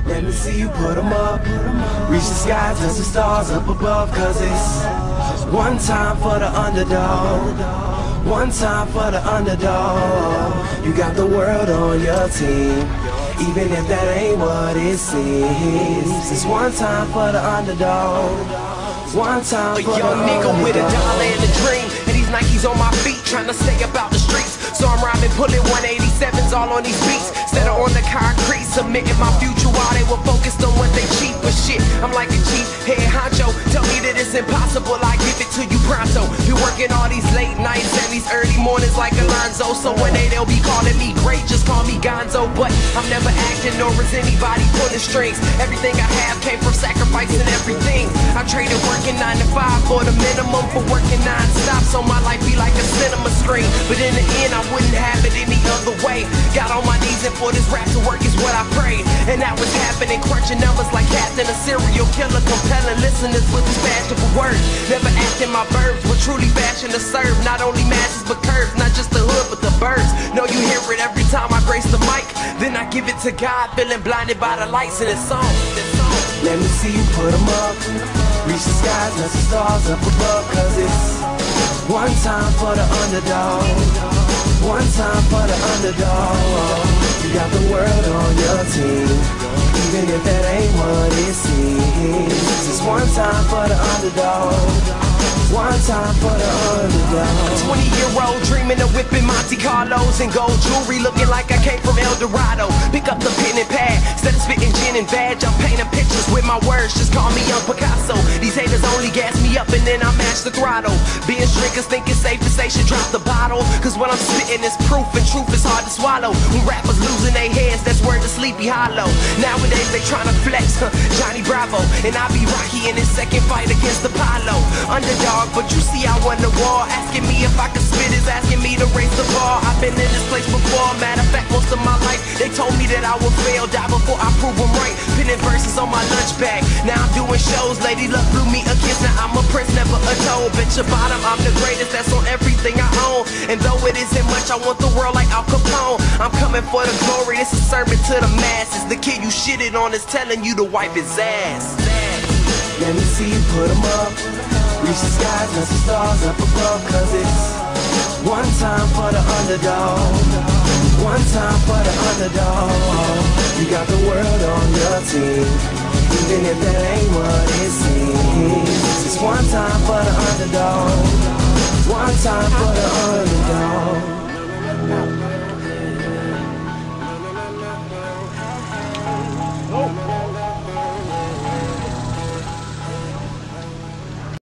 Let me see you put 'em up. Reach the sky, touch the stars up above. Cause it's one time for the underdog. One time for the underdog. You got the world on your team, even if that ain't what it seems. It's one time for the underdog. One time for the young nigga with a dollar and a dream, and these Nikes on my feet, trying to stay about the streets. So I'm rhyming, pulling 187s all on these beats, instead of on the concrete, submitting my future while they were focused on what they cheap. But shit, I'm like a chief head honcho. Tell me that it's impossible, I give it to you pronto. Been working all these late nights and these early mornings like Alonzo. So one day they'll be calling me great, just call me Gonzo. But I'm never acting, nor is anybody pulling strings. Everything I have came from sacrificing everything. I traded working 9 to 5 for the minimum, for working non-stop, so my life be like a cinema screen. But in the end, I wouldn't have it any other way. Got on my knees and for this rap to work is what I prayed. And that was happening, crunching numbers like Captain, a serial killer, compelling listeners with his fashionable words. Never acting my verbs, but truly fashion to serve not only masses but curves, not just the hood but the birds. Know you hear it every time I grace the mic, then I give it to God, feeling blinded by the lights in this song. Let me see you put 'em up. Reach the skies, touch the stars up above. Cause it's one time for the underdog. One time for the underdog. You got the world on your team, even if that ain't what it seems. It's one time for the underdog. One time for the underdog. 20-year-old dreaming of whipping Monte Carlos and gold jewelry, looking like I came from El Dorado. Pick up the pen and pad, instead of spitting gin and badge, I'm painting pictures with my words, just call me Young Picasso. These haters only gas me up and then I mash the throttle. Being drinkers think it's safe to say should drop the bottle, cause what I'm spitting is proof and truth is hard to swallow. When rappers losing their heads, that's word to Sleepy Hollow. Nowadays they tryna flex, Johnny Bravo, and I be Rocky in his second fight against Apollo. Underdog, but you see I won the war. Asking me if I could spit is asking me to raise the bar. I've been in this place before, matter of fact most of my life they told me that I would fail, die before I prove them right. Pinning verses on my lunch bag, now I'm doing shows. Lady Luck blew me a kiss, now I'm a prince, never a toad. Bitch your bottom, I'm the greatest, that's on everything I own. And though it isn't much, I want the world like Al Capone. I'm coming for the glory, this is a sermon to the masses. The kid you shitted on is telling you to wipe his ass. Let me see you put 'em up. Reach the skies, touch the stars up above. Cause it's one time for the underdog. One time for the underdog. You got the world on your team, even if that ain't what it seems. It's one time for the underdog. One time for the underdog.